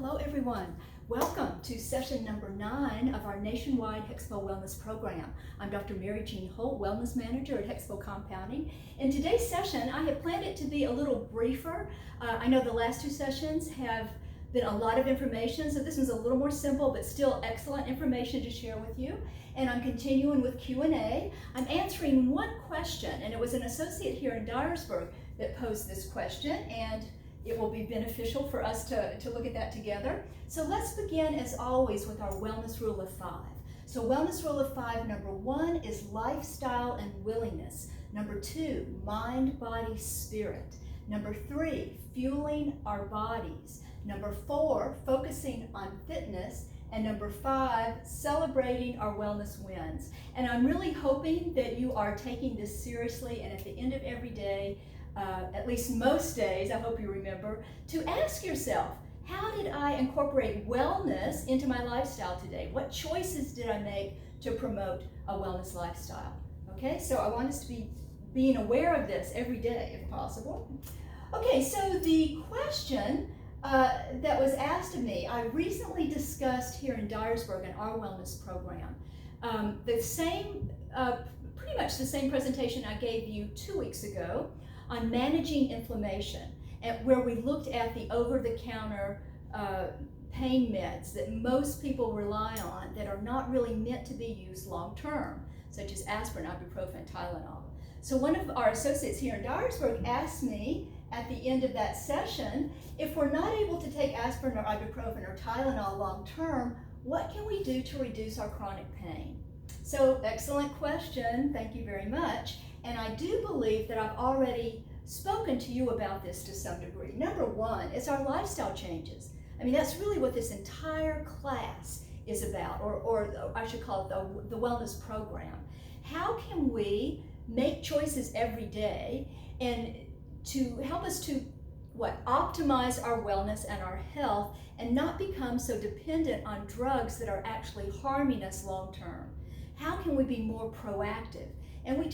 Hello everyone. Welcome to session number 9 of our nationwide HEXPOL Wellness Program. I'm Dr. Mary Jean Holt, Wellness Manager at HEXPOL Compounding. In today's session, I have planned it to be a little briefer. I know the last 2 sessions have been a lot of information, so this one's a little more simple, but still excellent information to share with you. And I'm continuing with Q&A. I'm answering one question, and it was an associate here in Dyersburg that posed this question, and it will be beneficial for us to look at that together. So let's begin, as always, with our wellness rule of 5. So wellness rule of 5, number 1 is lifestyle and willingness. Number 2, mind, body, spirit. Number 3, fueling our bodies. Number 4, focusing on fitness. And number 5, celebrating our wellness wins. And I'm really hoping that you are taking this seriously, and at the end of every day, at least most days, I hope you remember, to ask yourself, how did I incorporate wellness into my lifestyle today? What choices did I make to promote a wellness lifestyle? Okay, so I want us to be being aware of this every day if possible. Okay, so the question that was asked of me, I recently discussed here in Dyersburg in our wellness program, pretty much the same presentation I gave you 2 weeks ago on managing inflammation, and where we looked at the over-the-counter pain meds that most people rely on that are not really meant to be used long-term, such as aspirin, ibuprofen, Tylenol. So one of our associates here in Dyersburg asked me at the end of that session, if we're not able to take aspirin or ibuprofen or Tylenol long-term, what can we do to reduce our chronic pain? So excellent question, thank you very much. And I do believe that I've already spoken to you about this to some degree. Number 1 is our lifestyle changes. I mean, that's really what this entire class is about, or I should call it the wellness program. How can we make choices every day and to help us to optimize our wellness and our health and not become so dependent on drugs that are actually harming us long term? How can we be more proactive? And we've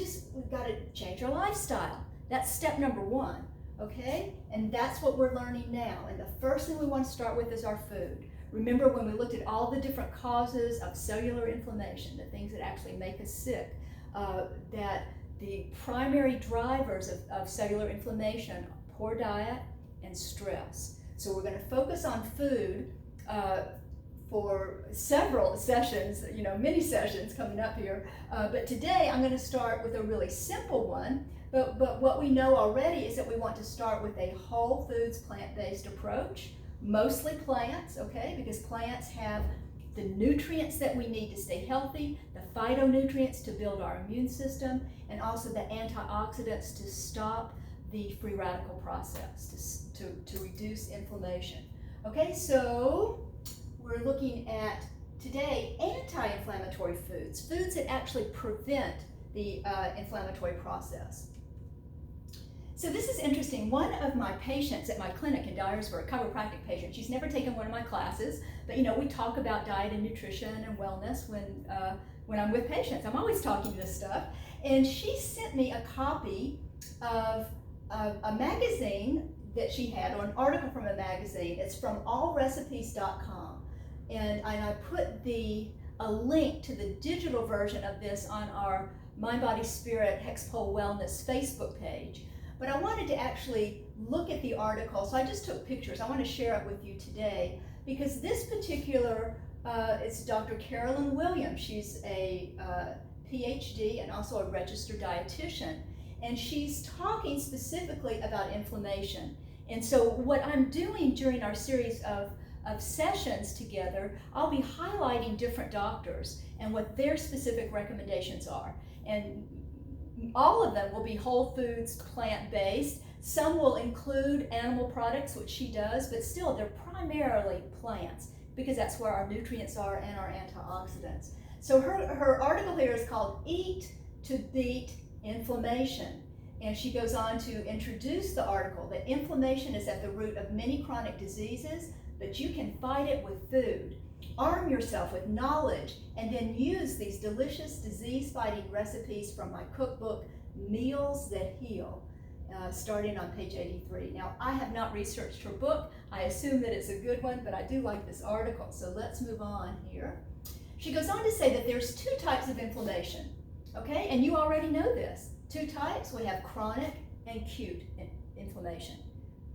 got to change our lifestyle. That's step number 1, okay? And that's what we're learning now. And the first thing we want to start with is our food. Remember when we looked at all the different causes of cellular inflammation, the things that actually make us sick, that the primary drivers of cellular inflammation are poor diet and stress. So we're going to focus on food for several sessions, many sessions coming up here. But today I'm going to start with a really simple one. But what we know already is that we want to start with a whole foods plant-based approach, mostly plants, okay? Because plants have the nutrients that we need to stay healthy, the phytonutrients to build our immune system, and also the antioxidants to stop the free radical process, to reduce inflammation. Okay, so we're looking at today anti-inflammatory foods that actually prevent the inflammatory process. So this is interesting. One of my patients at my clinic in Dyersburg, chiropractic patient, she's never taken one of my classes, but we talk about diet and nutrition and wellness when I'm with patients. I'm always talking this stuff. And she sent me a copy of a magazine that she had, or an article from a magazine. It's from allrecipes.com. And I put a link to the digital version of this on our Mind, Body, Spirit HEXPOL Wellness Facebook page. But I wanted to actually look at the article, so I just took pictures. I want to share it with you today because this particular, it's Dr. Carolyn Williams. She's a PhD and also a registered dietitian. And she's talking specifically about inflammation. And so what I'm doing during our series of sessions together, I'll be highlighting different doctors and what their specific recommendations are. And all of them will be whole foods, plant-based. Some will include animal products, which she does, but still they're primarily plants because that's where our nutrients are and our antioxidants. So her article here is called Eat to Beat Inflammation. And she goes on to introduce the article that inflammation is at the root of many chronic diseases, but you can fight it with food. Arm yourself with knowledge and then use these delicious disease-fighting recipes from my cookbook, Meals That Heal. starting on page 83. Now, I have not researched her book. I assume that it's a good one, but I do like this article. So let's move on here. She goes on to say that there's two types of inflammation, okay? And you already know this. Two types, we have chronic and acute inflammation,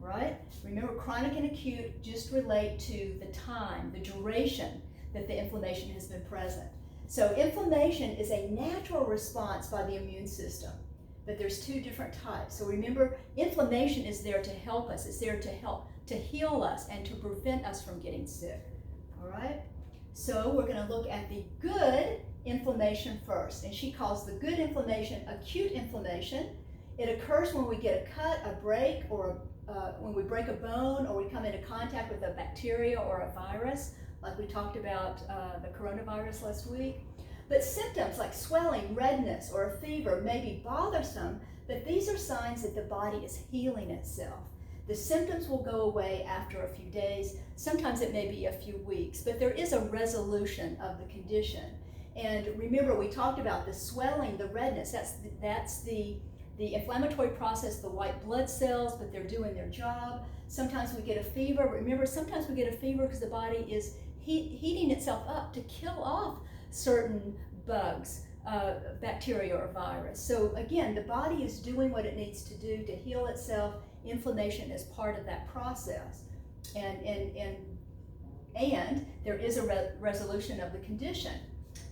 right? Remember, chronic and acute just relate to the time, the duration that the inflammation has been present. So inflammation is a natural response by the immune system, but there's two different types. So remember, inflammation is there to help us. It's there to help to heal us and to prevent us from getting sick, all right? So we're going to look at the good inflammation first, and she calls the good inflammation acute inflammation. It occurs when we get a cut, a break, or when we break a bone, or we come into contact with a bacteria or a virus, like we talked about the coronavirus last week. But symptoms like swelling, redness, or a fever may be bothersome, but these are signs that the body is healing itself. The symptoms will go away after a few days. Sometimes it may be a few weeks, but there is a resolution of the condition. And remember, we talked about the swelling, the redness. That's the inflammatory process, the white blood cells, but they're doing their job. Sometimes we get a fever. Remember, sometimes we get a fever because the body is heating itself up to kill off certain bugs, bacteria or virus. So again, the body is doing what it needs to do to heal itself. Inflammation is part of that process. And there is a resolution of the condition.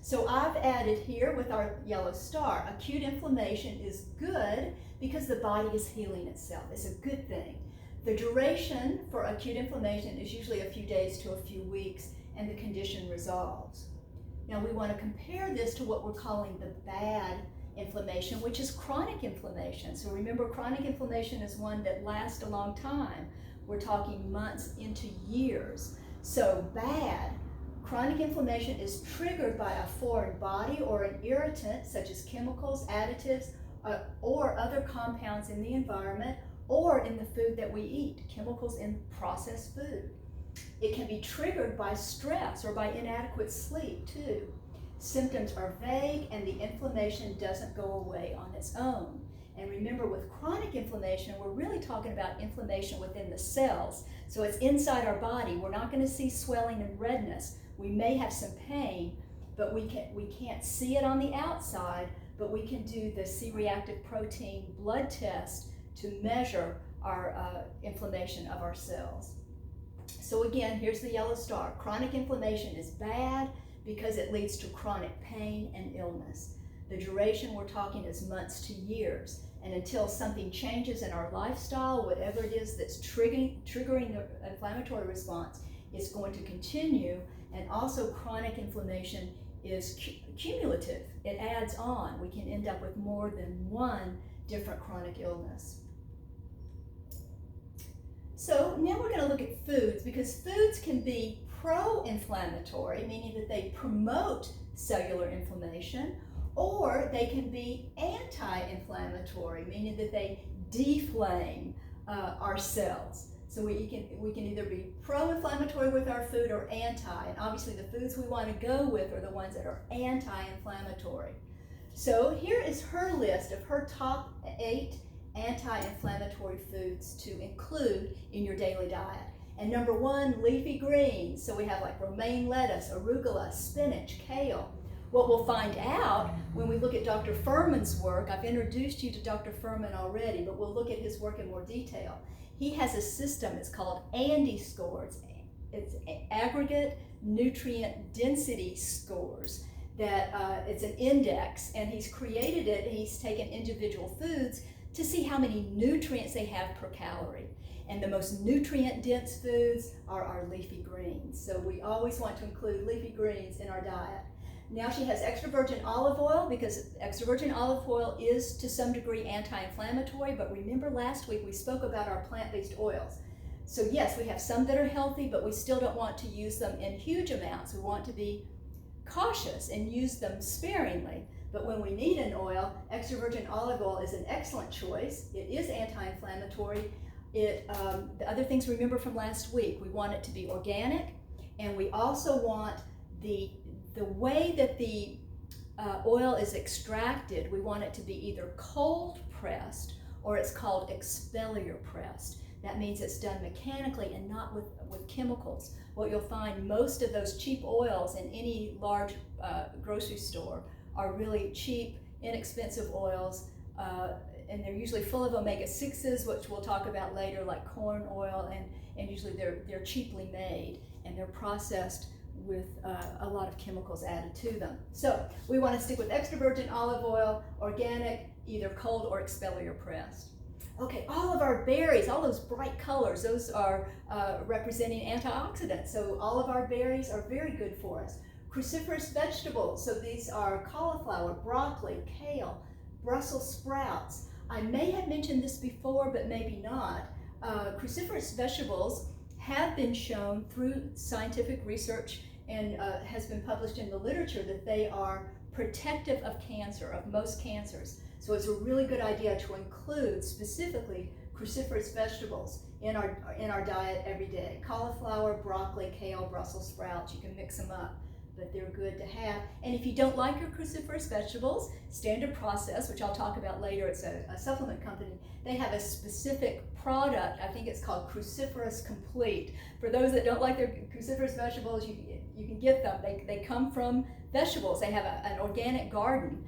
So I've added here with our yellow star, acute inflammation is good because the body is healing itself. It's a good thing. The duration for acute inflammation is usually a few days to a few weeks, and the condition resolves. Now we want to compare this to what we're calling the bad inflammation, which is chronic inflammation. So remember, chronic inflammation is one that lasts a long time. We're talking months into years. So bad, chronic inflammation is triggered by a foreign body or an irritant, such as chemicals, additives, or other compounds in the environment or in the food that we eat, chemicals in processed food. It can be triggered by stress or by inadequate sleep too. Symptoms are vague and the inflammation doesn't go away on its own. And remember, with chronic inflammation, we're really talking about inflammation within the cells. So it's inside our body. We're not going to see swelling and redness. We may have some pain, but we can't see it on the outside, but we can do the C-reactive protein blood test to measure our inflammation of our cells. So again, here's the yellow star. Chronic inflammation is bad because it leads to chronic pain and illness. The duration we're talking is months to years. And until something changes in our lifestyle, whatever it is that's triggering the inflammatory response, it's going to continue. And also chronic inflammation is cumulative. It adds on. We can end up with more than one different chronic illness. So now we're going to look at foods, because foods can be pro-inflammatory, meaning that they promote cellular inflammation, or they can be anti-inflammatory, meaning that they deflame our cells. So we can either be pro-inflammatory with our food or anti, and obviously the foods we want to go with are the ones that are anti-inflammatory. So here is her list of her top 8 anti-inflammatory foods to include in your daily diet. And number 1, leafy greens. So we have like romaine lettuce, arugula, spinach, kale. What we'll find out when we look at Dr. Furman's work, I've introduced you to Dr. Furman already, but we'll look at his work in more detail. He has a system, it's called ANDI scores. It's aggregate nutrient density scores. That it's an index, and he's created it, and he's taken individual foods to see how many nutrients they have per calorie. And the most nutrient-dense foods are our leafy greens. So we always want to include leafy greens in our diet. Now she has extra virgin olive oil, because extra virgin olive oil is to some degree anti-inflammatory, but remember last week we spoke about our plant-based oils. So yes, we have some that are healthy, but we still don't want to use them in huge amounts. We want to be cautious and use them sparingly. But when we need an oil, extra virgin olive oil is an excellent choice. It is anti-inflammatory. The other things remember from last week, we want it to be organic, and we also want the way that the oil is extracted, we want it to be either cold pressed or it's called expeller pressed. That means it's done mechanically and not with chemicals. What you'll find, most of those cheap oils in any large grocery store are really cheap, inexpensive oils, and they're usually full of omega-6s, which we'll talk about later, like corn oil, and usually they're cheaply made, and they're processed with a lot of chemicals added to them. So we want to stick with extra virgin olive oil, organic, either cold or expeller pressed. Okay, all of our berries, all those bright colors, those are representing antioxidants. So all of our berries are very good for us. Cruciferous vegetables, so these are cauliflower, broccoli, kale, Brussels sprouts. I may have mentioned this before, but maybe not. Cruciferous vegetables have been shown through scientific research and has been published in the literature that they are protective of cancer, of most cancers. So it's a really good idea to include specifically cruciferous vegetables in our diet every day. Cauliflower, broccoli, kale, Brussels sprouts, you can mix them up, but they're good to have. And if you don't like your cruciferous vegetables, Standard Process, which I'll talk about later, it's a supplement company, they have a specific product, I think it's called Cruciferous Complete. For those that don't like their cruciferous vegetables, you can get them. They come from vegetables. They have an organic garden.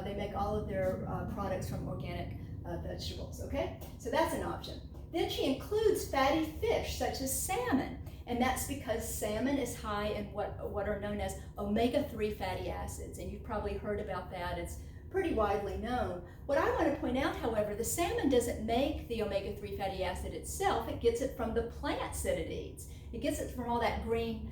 They make all of their products from organic vegetables, okay? So that's an option. Then she includes fatty fish, such as salmon, and that's because salmon is high in what are known as omega-3 fatty acids, and you've probably heard about that. It's pretty widely known. What I want to point out, however, the salmon doesn't make the omega-3 fatty acid itself. It gets it from the plants that it eats. It gets it from all that green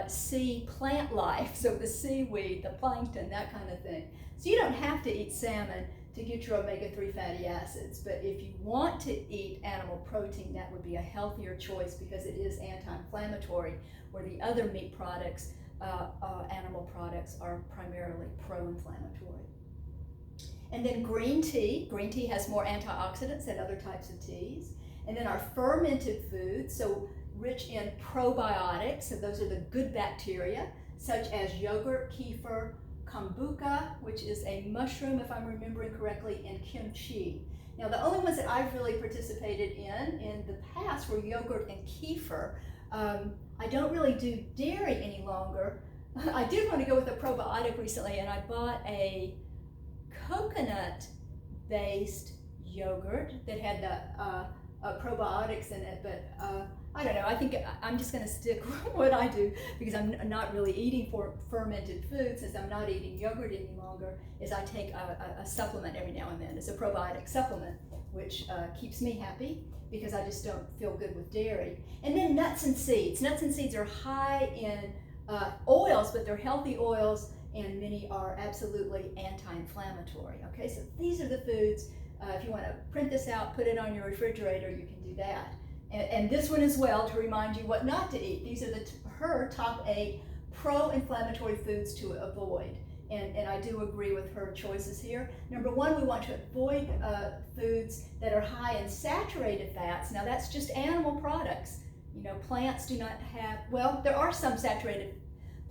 sea plant life, so the seaweed, the plankton, that kind of thing. So you don't have to eat salmon to get your omega-3 fatty acids, but if you want to eat animal protein, that would be a healthier choice because it is anti-inflammatory, where the other meat products, animal products, are primarily pro-inflammatory. And then green tea has more antioxidants than other types of teas. And then our fermented foods, so rich in probiotics, so those are the good bacteria, such as yogurt, kefir, kombucha, which is a mushroom, if I'm remembering correctly, and kimchi. Now, the only ones that I've really participated in the past were yogurt and kefir. I don't really do dairy any longer. I did want to go with a probiotic recently, and I bought a coconut-based yogurt that had the probiotics in it, but I don't know. I think I'm just going to stick with what I do because I'm not really eating fermented food. Since I'm not eating yogurt any longer, is I take a supplement every now and then. It's a probiotic supplement, which keeps me happy because I just don't feel good with dairy. And then nuts and seeds. Nuts and seeds are high in oils, but they're healthy oils, and many are absolutely anti-inflammatory. Okay, so these are the foods. If you want to print this out, put it on your refrigerator, you can do that. And this one as well, to remind you what not to eat. These are her top 8 pro-inflammatory foods to avoid. And I do agree with her choices here. Number 1, we want to avoid foods that are high in saturated fats. Now that's just animal products. You know, plants do not have, well, there are some saturated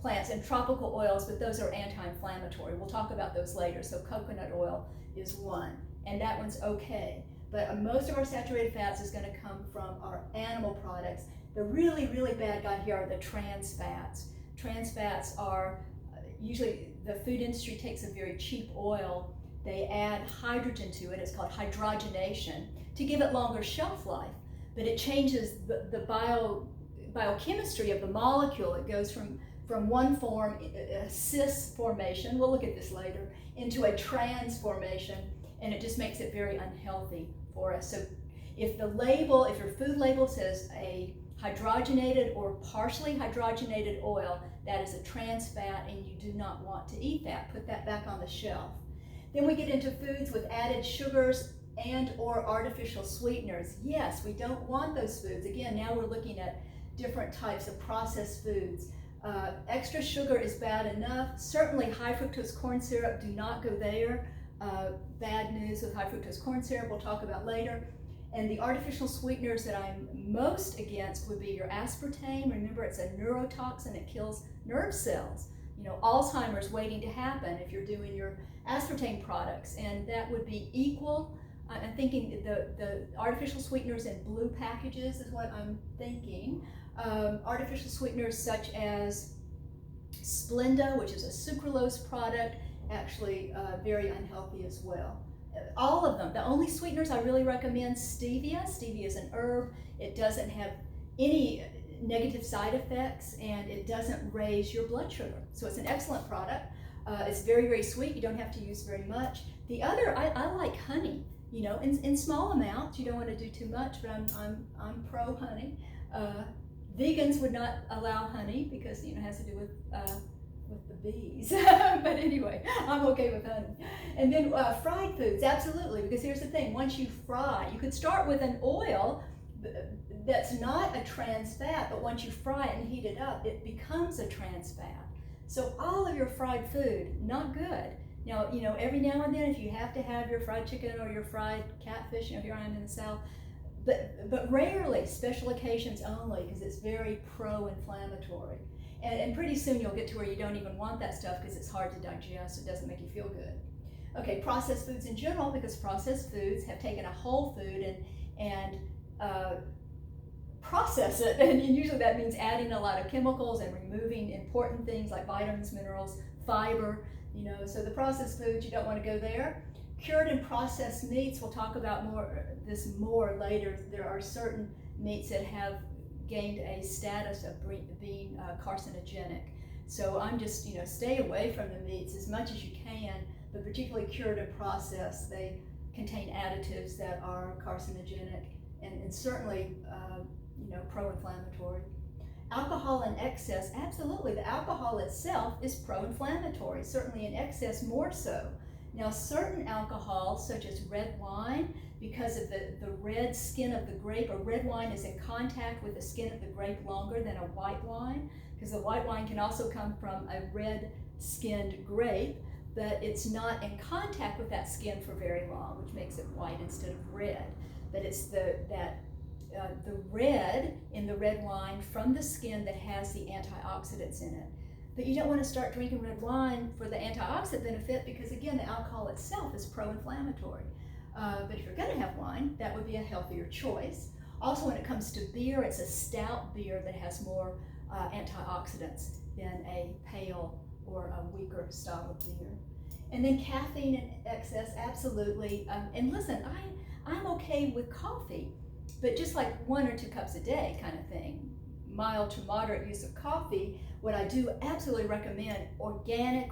plants and tropical oils, but those are anti-inflammatory. We'll talk about those later. So coconut oil is one, and that one's okay. But most of our saturated fats is going to come from our animal products. The really, really bad guy here are the trans fats. Trans fats are usually, the food industry takes a very cheap oil, they add hydrogen to it, it's called hydrogenation, to give it longer shelf life. But it changes the biochemistry of the molecule. It goes from one form, a cis formation, we'll look at this later, into a trans formation, and it just makes it very unhealthy for us. So if your food label says a hydrogenated or partially hydrogenated oil, that is a trans fat, and you do not want to eat that. Put that back on the shelf. Then we get into foods with added sugars and or artificial sweeteners. Yes, we don't want those foods. Again, now we're looking at different types of processed foods. Extra sugar is bad enough. Certainly high fructose corn syrup, do not go there. Bad news with high fructose corn syrup, we'll talk about later. And the artificial sweeteners that I'm most against would be your aspartame. Remember, it's a neurotoxin, it kills nerve cells. You know, Alzheimer's waiting to happen if you're doing your aspartame products, and that would be equal I'm thinking the artificial sweeteners in blue packages is what I'm thinking. Artificial sweeteners such as Splenda, which is a sucralose product, actually very unhealthy as well. All of them. The only sweeteners I really recommend, stevia. Stevia is an herb. It doesn't have any negative side effects, and it doesn't raise your blood sugar. So it's an excellent product. It's very, very sweet. You don't have to use very much. The other, I like honey. You know, in small amounts. You don't want to do too much, but I'm pro honey. Vegans would not allow honey because, you know, it has to do with the bees. But anyway, I'm okay with honey. And then fried foods, absolutely, because here's the thing. Once you fry, you could start with an oil that's not a trans fat, but once you fry it and heat it up, it becomes a trans fat. So all of your fried food, not good. Now, you know, every now and then, if you have to have your fried chicken or your fried catfish, you know, here I am in the South, but rarely, special occasions only, because it's very pro-inflammatory. And pretty soon you'll get to where you don't even want that stuff because it's hard to digest, it doesn't make you feel good. Okay, processed foods in general, because processed foods have taken a whole food and process it, and usually that means adding a lot of chemicals and removing important things like vitamins, minerals, fiber, you know, so the processed foods, you don't want to go there. Cured and processed meats, we'll talk about this more later. There are certain meats that have gained a status of being carcinogenic. So I'm just, you know, stay away from the meats as much as you can, but particularly cured and processed, they contain additives that are carcinogenic and certainly, you know, pro-inflammatory. Alcohol in excess, absolutely. The alcohol itself is pro-inflammatory, certainly in excess more so. Now, certain alcohols, such as red wine, because of the red skin of the grape, a red wine is in contact with the skin of the grape longer than a white wine, because the white wine can also come from a red-skinned grape, but it's not in contact with that skin for very long, which makes it white instead of red. But it's the red in the red wine from the skin that has the antioxidants in it. But you don't want to start drinking red wine for the antioxidant benefit because, again, the alcohol itself is pro-inflammatory. But if you're going to have wine, that would be a healthier choice. Also, when it comes to beer, it's a stout beer that has more antioxidants than a pale or a weaker style of beer. And then caffeine in excess, absolutely. And listen, I'm okay with coffee, but just like 1 or 2 cups a day kind of thing. Mild to moderate use of coffee. What I do absolutely recommend organic,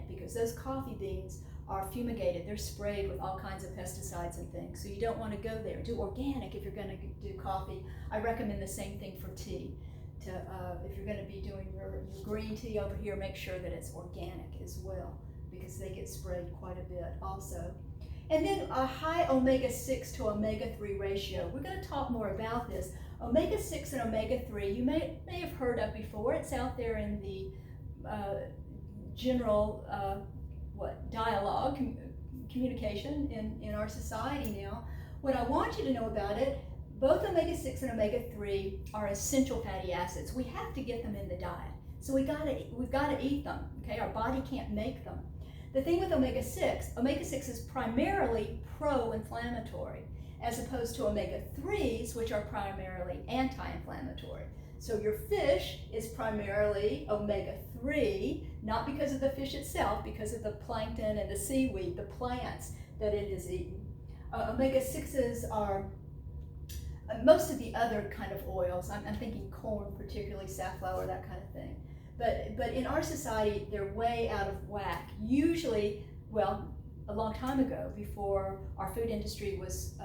because those coffee beans are fumigated. They're sprayed with all kinds of pesticides and things. So you don't want to go there. Do organic if you're going to do coffee. I recommend the same thing for tea. If you're going to be doing your green tea over here, make sure that it's organic as well, because they get sprayed quite a bit also. And then a high omega-6 to omega-3 ratio. We're going to talk more about this. Omega-6 and omega-3, you may have heard of before. It's out there in the general dialogue, communication in our society now. What I want you to know about it, both omega-6 and omega-3 are essential fatty acids. We have to get them in the diet. So we've got to eat them, okay? Our body can't make them. The thing with omega-6 is primarily pro-inflammatory, as opposed to omega-3s, which are primarily anti-inflammatory. So your fish is primarily omega-3, not because of the fish itself, because of the plankton and the seaweed, the plants that it is eating. Omega-6s are most of the other kind of oils. I'm thinking corn, particularly safflower, that kind of thing. But in our society, they're way out of whack. Usually, well, a long time ago, before our food industry was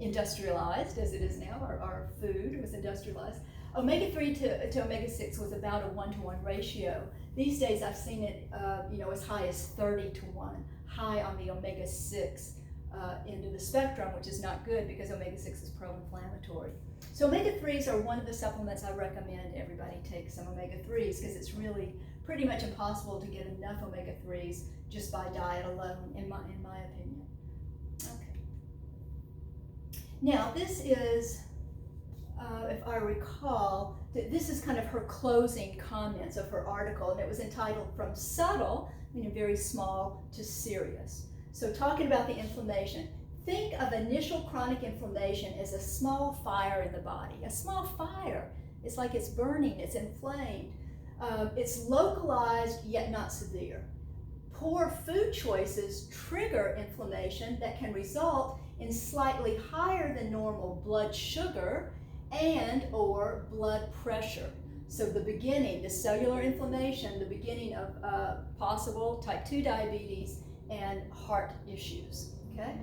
industrialized, as it is now, our food was industrialized, omega-3 to omega-6 was about a 1-to-1 ratio. These days, I've seen it, as high as 30-to-1, high on the omega-6 end of the spectrum, which is not good because omega-6 is pro-inflammatory. So omega-3s are one of the supplements I recommend everybody take some omega-3s, because it's really pretty much impossible to get enough omega-3s just by diet alone, in my opinion. Okay. Now this is, if I recall, this is kind of her closing comments of her article, and it was entitled "From Subtle," meaning very small, to Serious. So talking about the inflammation. think of initial chronic inflammation as a small fire in the body. A small fire. It's like it's burning, it's inflamed. It's localized yet not severe. Poor food choices trigger inflammation that can result in slightly higher than normal blood sugar and or blood pressure. So the beginning, the cellular inflammation, the beginning of possible type 2 diabetes and heart issues, okay?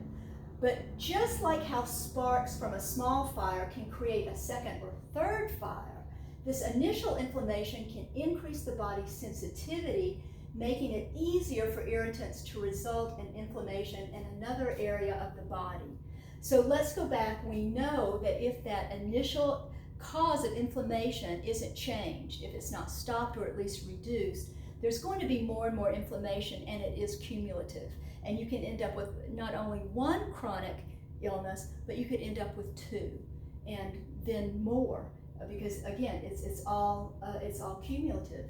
But just like how sparks from a small fire can create a second or third fire, this initial inflammation can increase the body's sensitivity, making it easier for irritants to result in inflammation in another area of the body. So let's go back. We know that if that initial cause of inflammation isn't changed, if it's not stopped or at least reduced, there's going to be more and more inflammation, and it is cumulative. And you can end up with not only one chronic illness, but you could end up with two, and then more, because again, it's all cumulative.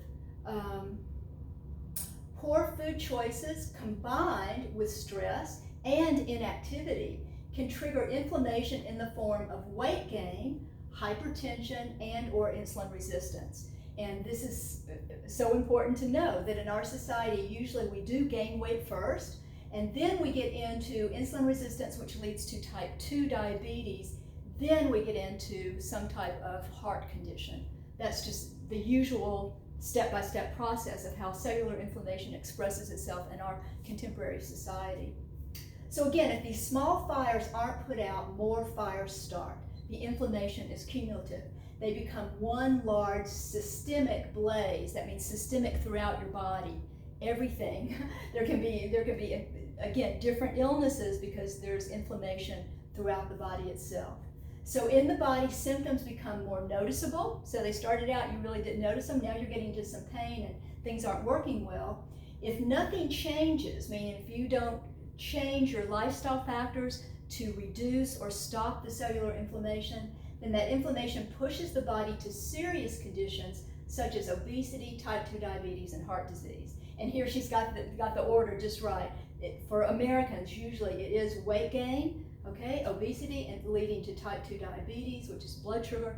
Poor food choices combined with stress and inactivity can trigger inflammation in the form of weight gain, hypertension, and or insulin resistance. And this is so important to know that in our society, usually we do gain weight first, and then we get into insulin resistance, which leads to type 2 diabetes. Then we get into some type of heart condition. That's just the usual step-by-step process of how cellular inflammation expresses itself in our contemporary society. So again, if these small fires aren't put out, more fires start. The inflammation is cumulative. They become one large systemic blaze. That means systemic throughout your body, everything. There can be again, different illnesses because there's inflammation throughout the body itself. So in the body, symptoms become more noticeable. So they started out, you really didn't notice them. Now you're getting into some pain and things aren't working well. If nothing changes, meaning if you don't change your lifestyle factors to reduce or stop the cellular inflammation, then that inflammation pushes the body to serious conditions such as obesity, type 2 diabetes, and heart disease. And here she's got the order just right. For Americans, usually it is weight gain, okay, obesity, and leading to type 2 diabetes, which is blood sugar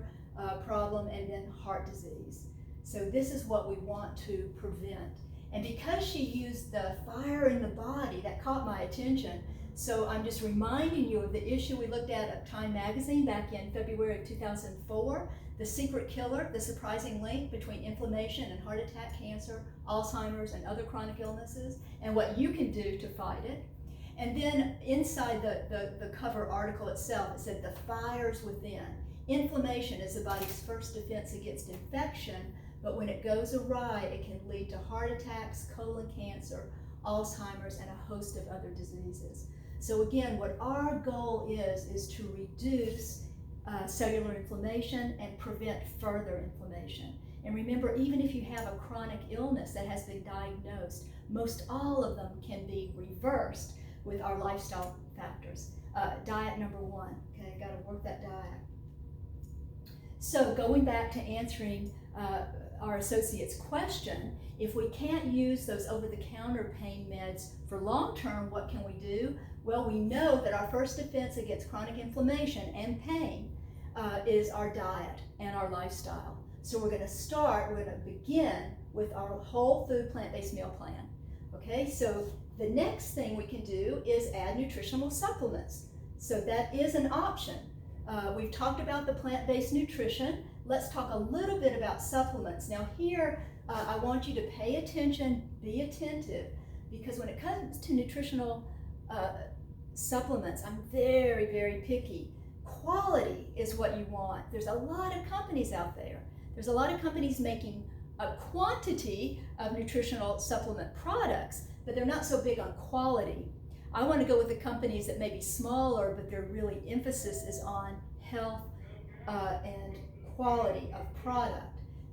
problem, and then heart disease. So this is what we want to prevent. And because she used the fire in the body, that caught my attention. So I'm just reminding you of the issue we looked at Time magazine back in February of 2004, the secret killer, the surprising link between inflammation and heart attack, cancer, Alzheimer's, and other chronic illnesses, and what you can do to fight it. And then inside the cover article itself, it said the fires within. Inflammation is the body's first defense against infection, but when it goes awry, it can lead to heart attacks, colon cancer, Alzheimer's, and a host of other diseases. So again, what our goal is to reduce cellular inflammation and prevent further inflammation. And remember, even if you have a chronic illness that has been diagnosed, most all of them can be reversed with our lifestyle factors. Diet number one, okay, got to work that diet. So going back to answering our associate's question, if we can't use those over-the-counter pain meds for long-term, what can we do? Well, we know that our first defense against chronic inflammation and pain is our diet and our lifestyle. So we're going to begin with our whole food plant-based meal plan. Okay, so the next thing we can do is add nutritional supplements. So that is an option. We've talked about the plant-based nutrition. Let's talk a little bit about supplements. Now here, I want you to pay attention, be attentive, because when it comes to nutritional supplements, I'm very, very picky. Quality is what you want. There's a lot of companies out there. There's a lot of companies making a quantity of nutritional supplement products, but they're not so big on quality. I want to go with the companies that may be smaller, but their really emphasis is on health and quality of product.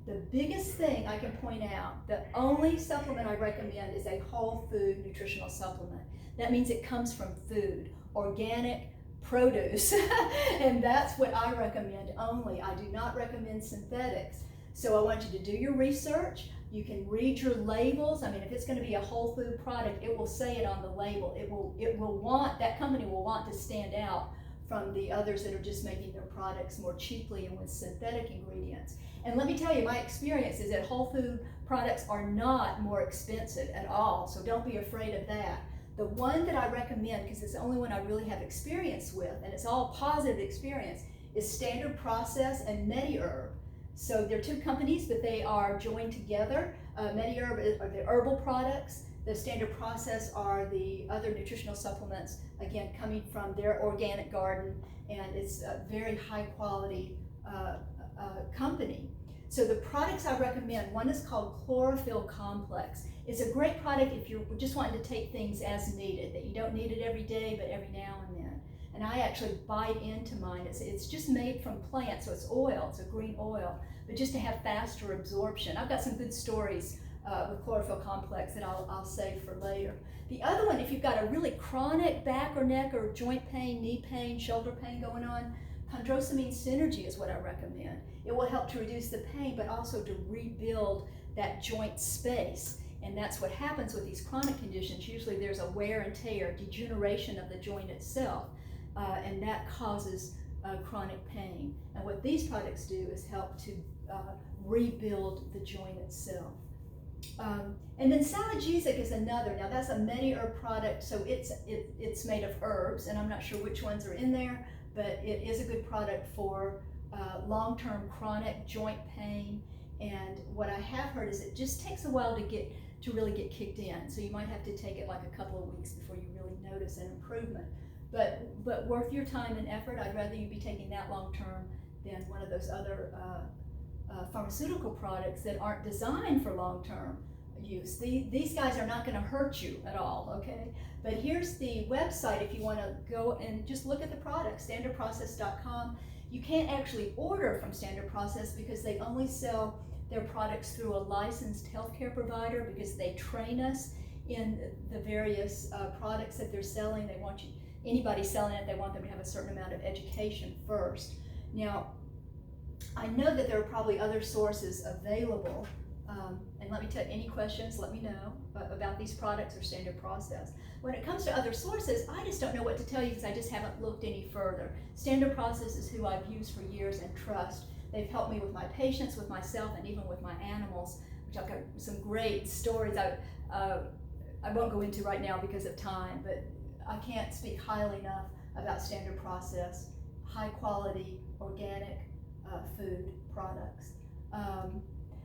The biggest thing I can point out, the only supplement I recommend is a whole food nutritional supplement. That means it comes from food, organic produce, and that's what I recommend only. I do not recommend synthetics. So I want you to do your research. You can read your labels. I mean, if it's going to be a whole food product, it will say it on the label. That company will want to stand out from the others that are just making their products more cheaply and with synthetic ingredients. And let me tell you, my experience is that whole food products are not more expensive at all, so don't be afraid of that. The one that I recommend, because it's the only one I really have experience with, and it's all positive experience, is Standard Process and MediHerb. So they're two companies, but they are joined together. MediHerb are the herbal products. The Standard Process are the other nutritional supplements, again, coming from their organic garden, and it's a very high quality company. So the products I recommend, one is called Chlorophyll Complex. It's a great product if you're just wanting to take things as needed, that you don't need it every day, but every now and then. And I actually bite into mine. It's just made from plants, so it's oil, it's a green oil, but just to have faster absorption. I've got some good stories with Chlorophyll Complex that I'll save for later. The other one, if you've got a really chronic back or neck or joint pain, knee pain, shoulder pain going on, Chondrosamine Synergy is what I recommend. It will help to reduce the pain, but also to rebuild that joint space. And that's what happens with these chronic conditions. Usually there's a wear and tear, degeneration of the joint itself, and that causes chronic pain. And what these products do is help to rebuild the joint itself. And then Salagesic is another. Now that's a MediHerb product, so it's made of herbs, and I'm not sure which ones are in there, but it is a good product for long-term chronic joint pain. And what I have heard is it just takes a while to really get kicked in. So you might have to take it like a couple of weeks before you really notice an improvement. But worth your time and effort. I'd rather you be taking that long-term than one of those other pharmaceutical products that aren't designed for long-term use. These guys are not going to hurt you at all, okay? But here's the website if you want to go and just look at the products, standardprocess.com. You can't actually order from Standard Process because they only sell their products through a licensed healthcare provider, because they train us in the various products that they're selling. They want anybody selling it, they want them to have a certain amount of education first. Now, I know that there are probably other sources available, and let me tell you, any questions, let me know about these products or Standard Process. When it comes to other sources, I just don't know what to tell you because I just haven't looked any further. Standard Process is who I've used for years and trust. They've helped me with my patients, with myself, and even with my animals, which I've got some great stories I won't go into right now because of time, but I can't speak highly enough about Standard Process, high quality, organic food products.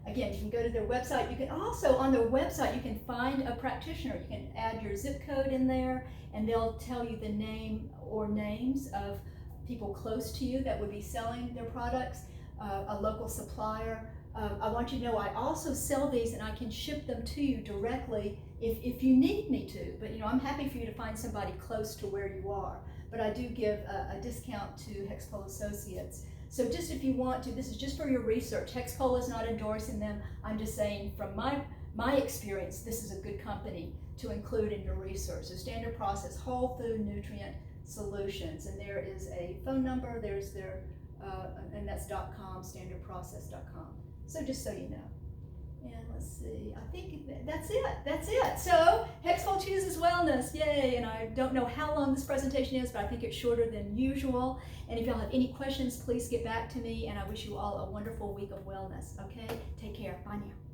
Again, you can go to their website. You can also, on their website, you can find a practitioner. You can add your zip code in there, and they'll tell you the name or names of people close to you that would be selling their products, a local supplier. I want you to know I also sell these, and I can ship them to you directly if you need me to. But I'm happy for you to find somebody close to where you are. But I do give a discount to HEXPOL Associates. So just if you want to, this is just for your research. HEXPOL is not endorsing them. I'm just saying from my experience, this is a good company to include in your research. So Standard Process, Whole Food Nutrient Solutions, and there is a phone number. There's their, and that's .com, standardprocess.com. So just so you know. And let's see, I think that's it. So HEXPOL chooses wellness, yay. And I don't know how long this presentation is, but I think it's shorter than usual. And if y'all have any questions, please get back to me. And I wish you all a wonderful week of wellness, okay? Take care, bye now.